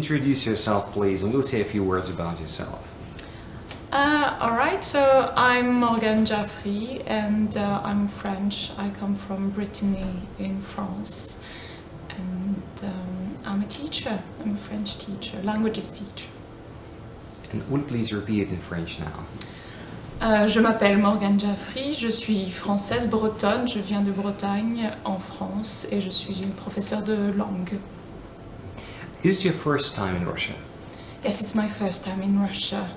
introduce yourself, please, and we'll say a few words about yourself. Alright, so I'm Morgane Jaffry and I'm French. I come from Brittany in France and I'm a teacher. I'm a French teacher, languages teacher. And will you please repeat it in French now? Je m'appelle Morgane Jaffry, je suis française bretonne, je viens de Bretagne en France et je suis une professeure de langue. Is it your first time in Russia? Yes, it's my first time in Russia.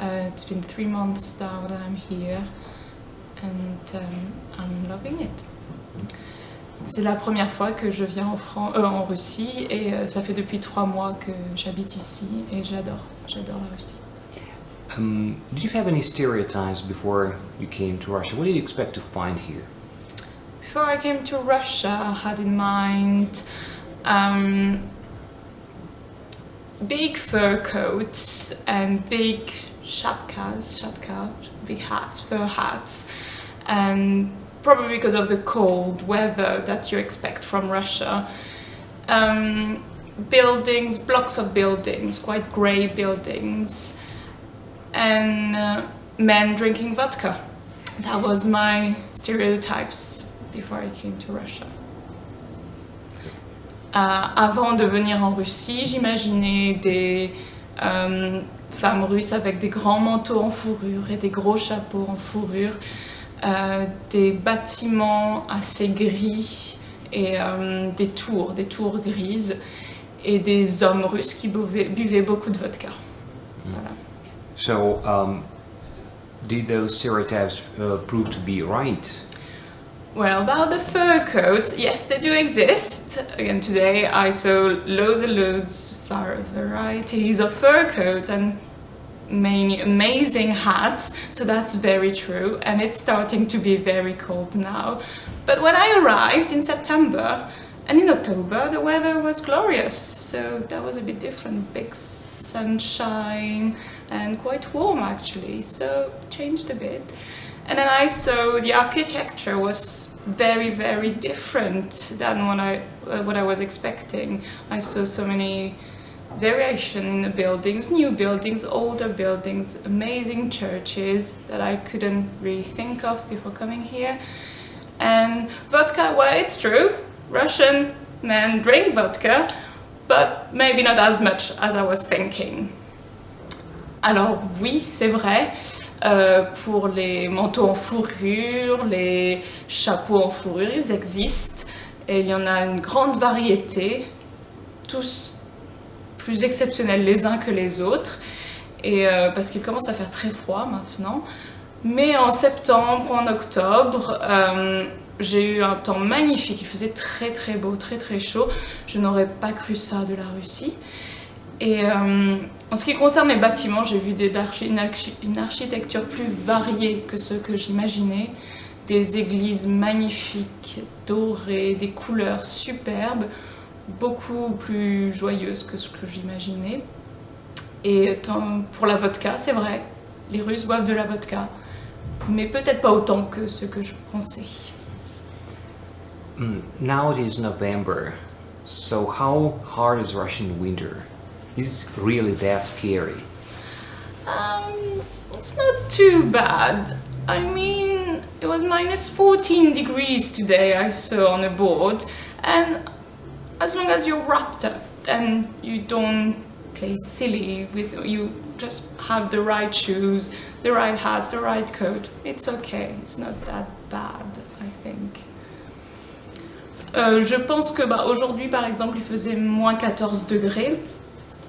It's been 3 months now that I'm here and I'm loving it. C'est la première fois que je viens en Russie et ça fait depuis 3 mois que j'habite ici et j'adore la Russie. Did you have any stereotypes before you came to Russia? What did you expect to find here? Before I came to Russia, I had in mind big fur coats and big shapkas, big hats, fur hats, and probably because of the cold weather that you expect from Russia. Buildings, blocks of buildings, quite grey buildings, and men drinking vodka. That was my stereotypes before I came to Russia. Avant de venir en Russie, j'imaginais des femmes russes avec des grands manteaux en fourrure et des gros chapeaux en fourrure, des bâtiments assez gris et des tours grises et des hommes russes qui buvaient beaucoup de vodka. Voilà. So, did those stereotypes prove to be right? Well, about the fur coats, yes, they do exist. Again, today I saw loads and loads of varieties of fur coats and many amazing hats, so that's very true, and it's starting to be very cold now. But when I arrived in September and in October, the weather was glorious, so that was a bit different. Big sunshine and quite warm actually, so it changed a bit. And then I saw the architecture was very, very different than what I was expecting. I saw so many variation in the buildings, new buildings, older buildings, amazing churches that I couldn't really think of before coming here. And vodka, well, it's true, Russian men drink vodka, but maybe not as much as I was thinking. Alors oui, c'est vrai. Pour les manteaux en fourrure, les chapeaux en fourrure, ils existent et il y en a une grande variété, tous plus exceptionnels les uns que les autres, et parce qu'il commence à faire très froid maintenant. Mais en septembre, en octobre, j'ai eu un temps magnifique, il faisait très très beau, très très chaud. Je n'aurais pas cru ça de la Russie. Et en ce qui concerne les bâtiments, j'ai vu une architecture plus variée que ce que j'imaginais. Des églises magnifiques, dorées, des couleurs superbes, beaucoup plus joyeuses que ce que j'imaginais. Et pour la vodka, c'est vrai, les Russes boivent de la vodka, mais peut-être pas autant que ce que je pensais. Now it is November, so how hard is Russian winter? Is it really that scary? It's not too bad. I mean, it was minus 14 degrees today, I saw on a board, and as long as you're wrapped up and you don't play silly, you just have the right shoes, the right hats, the right coat, it's okay. It's not that bad, I think. Je pense que aujourd'hui, par exemple, il faisait moins 14 degrés.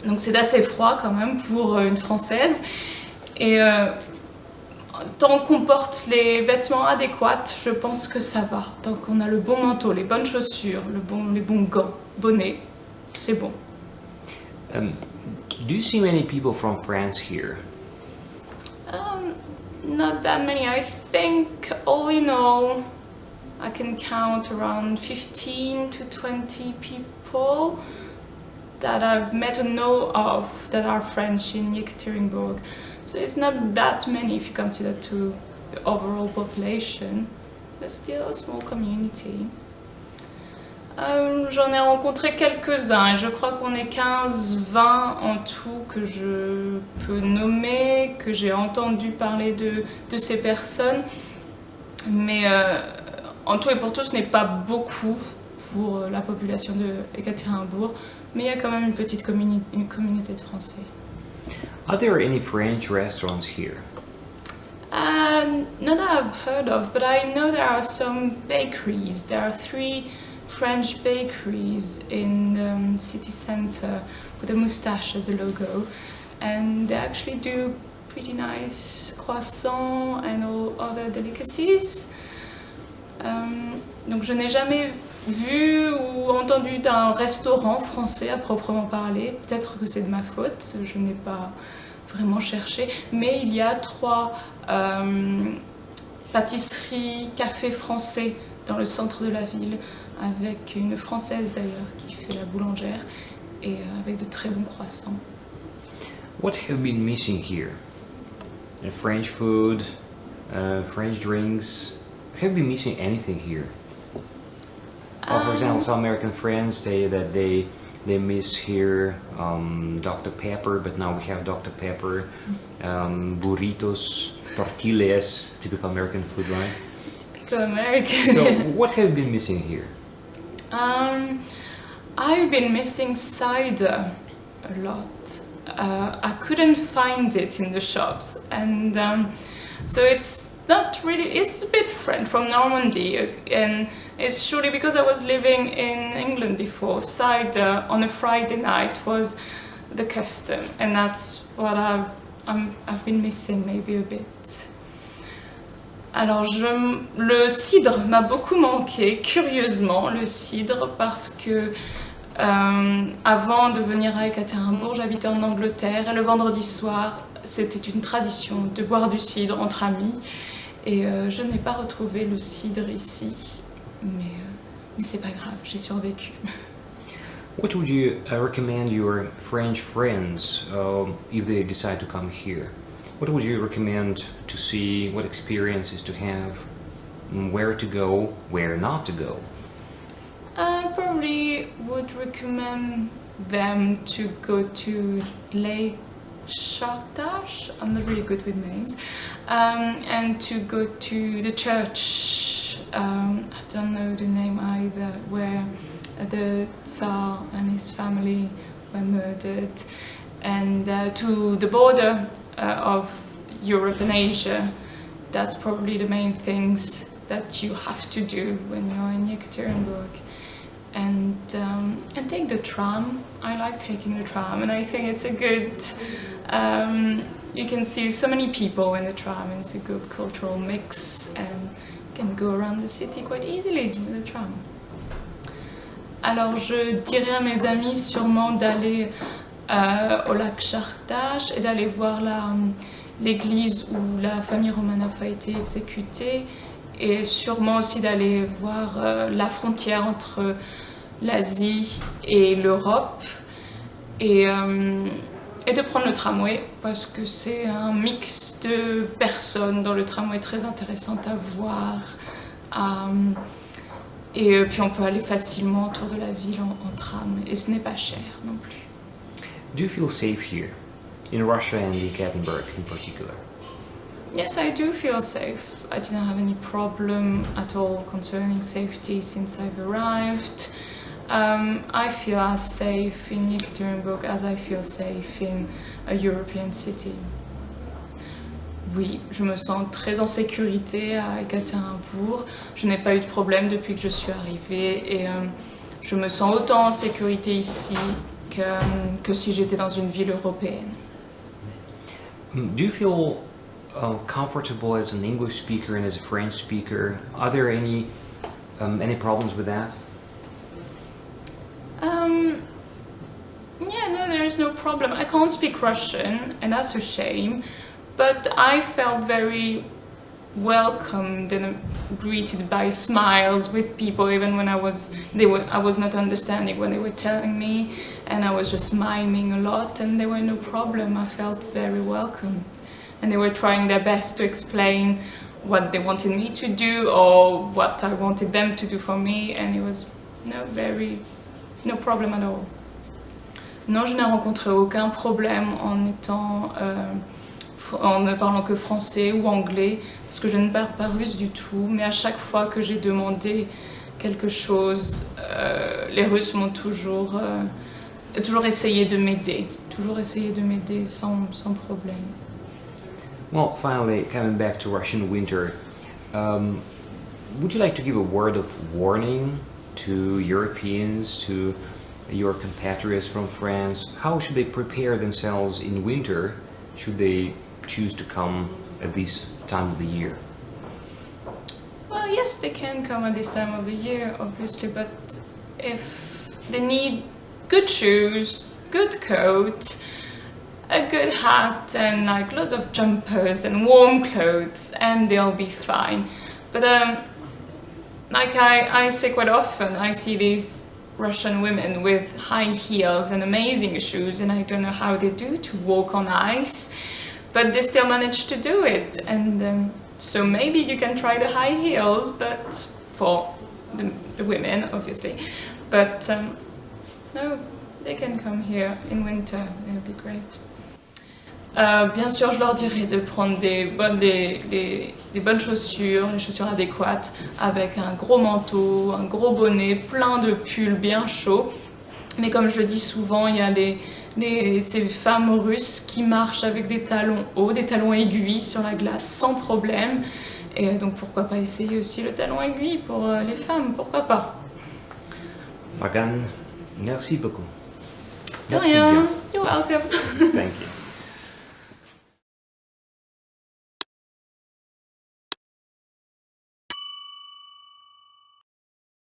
Donc c'est assez froid quand même pour une Française. Et tant qu'on porte les vêtements adéquats, je pense que ça va. Tant qu'on a le bon manteau, les bonnes chaussures, les bons gants, bonnets, c'est bon. Do you see many people from France here? Not that many. I think all in all, I can count around 15 to 20 people that I've met or know of that are French in Yekaterinburg. So it's not that many if you consider to the overall population, but still a small community. J'en ai rencontré quelques-uns et je crois qu'on est 15-20 en tout que je peux nommer, que j'ai entendu parler de ces personnes. Mais en tout et pour tout, ce n'est pas beaucoup pour la population de Ekaterinbourg, mais il y a quand même une petite une communauté de Français. Are there any French restaurants here? None I've heard of, but I know there are some bakeries. There are 3 French bakeries in the city centre with a moustache as a logo, and they actually do pretty nice croissants and all other delicacies. Donc je n'ai jamais vu ou entendu d'un restaurant français à proprement parler. Peut-être que c'est de ma faute, je n'ai pas vraiment cherché, mais il y a 3 pâtisseries, cafés français dans le centre de la ville, avec une Française d'ailleurs qui fait la boulangère et avec de très bons croissants. What have been missing here? French food, French drinks. Have you been missing anything here? For example, some American friends say that they miss here Dr. Pepper, but now we have Dr. Pepper, burritos, tortillas, typical American food, right? Typical American. So, what have you been missing here? I've been missing cider a lot. I couldn't find it in the shops, and so it's not really. It's a bit French from Normandy, and it's surely because I was living in England before. Cider on a Friday night was the custom, and that's what I've been missing maybe a bit. Alors, le cidre m'a beaucoup manqué, curieusement, le cidre, parce que avant de venir à Ekaterinbourg, j'habitais en Angleterre et le vendredi soir, c'était une tradition de boire du cidre entre amis. Et je n'ai pas retrouvé le cidre ici, mais c'est pas grave, j'ai survécu. What would you recommend your French friends if they decide to come here? What would you recommend to see, what experiences to have, where to go, where not to go? I probably would recommend them to go to Lake Chartage, I'm not really good with names, and to go to the church, I don't know the name either, where the Tsar and his family were murdered, and to the border of Europe and Asia. That's probably the main things that you have to do when you're in Ekaterinbourg. And take the tram. I like taking the tram, and I think it's a good. You can see so many people in the tram. It's a good cultural mix, and you can go around the city quite easily with the tram. Alors, je dirais à mes amis sûrement d'aller au lac Chartage et d'aller voir l'église où la famille Romanov a été exécutée, et sûrement aussi d'aller voir la frontière entre l'Asie et l'Europe, et de prendre le tramway, parce que c'est un mix de personnes dans le tramway très intéressant à voir, et puis on peut aller facilement autour de la ville en tram, et ce n'est pas cher non plus. Do you feel safe here, in Russia and Ekaterinburg in particular? Yes, I do feel safe. I didn't have any problem at all concerning safety since I've arrived. I feel as safe in Ekaterinbourg as I feel safe in a European city. Oui, je me sens très en sécurité à Ekaterinbourg. Je n'ai pas eu de problème depuis que je suis arrivée, et je me sens autant en sécurité ici que si j'étais dans une ville européenne. Do you feel comfortable as an English speaker and as a French speaker? Are there any problems with that? Yeah, no, there is no problem. I can't speak Russian, and that's a shame, but I felt very welcomed and greeted by smiles with people, even when I was not understanding when they were telling me, and I was just miming a lot, and there were no problem. I felt very welcome, and they were trying their best to explain what they wanted me to do or what I wanted them to do for me, and it was no problem at all. Non, je n'ai rencontré aucun problème en ne parlant que français ou anglais, parce que je ne parle pas russe du tout, mais à chaque fois que j'ai demandé quelque chose, les Russes m'ont toujours essayé de m'aider, sans problème. Well, finally, coming back to Russian winter, would you like to give a word of warning to Europeans, to your compatriots from France? How should they prepare themselves in winter, should they choose to come at this time of the year? Well, yes, they can come at this time of the year, obviously, but if they need good shoes, good coat, a good hat, and like lots of jumpers and warm clothes, and they'll be fine. But like I say quite often, I see these Russian women with high heels and amazing shoes, and I don't know how they do to walk on ice, but they still manage to do it. And so maybe you can try the high heels, but for the women, obviously. But no, they can come here in winter, it'll be great. Bien sûr, je leur dirais de prendre des bonnes chaussures, les chaussures adéquates, avec un gros manteau, un gros bonnet, plein de pulls bien chauds. Mais comme je le dis souvent, il y a ces femmes russes qui marchent avec des talons hauts, des talons aiguilles sur la glace sans problème. Et donc pourquoi pas essayer aussi le talon aiguille pour les femmes, pourquoi pas. Morgane, merci beaucoup. De rien, you're welcome. Thank you.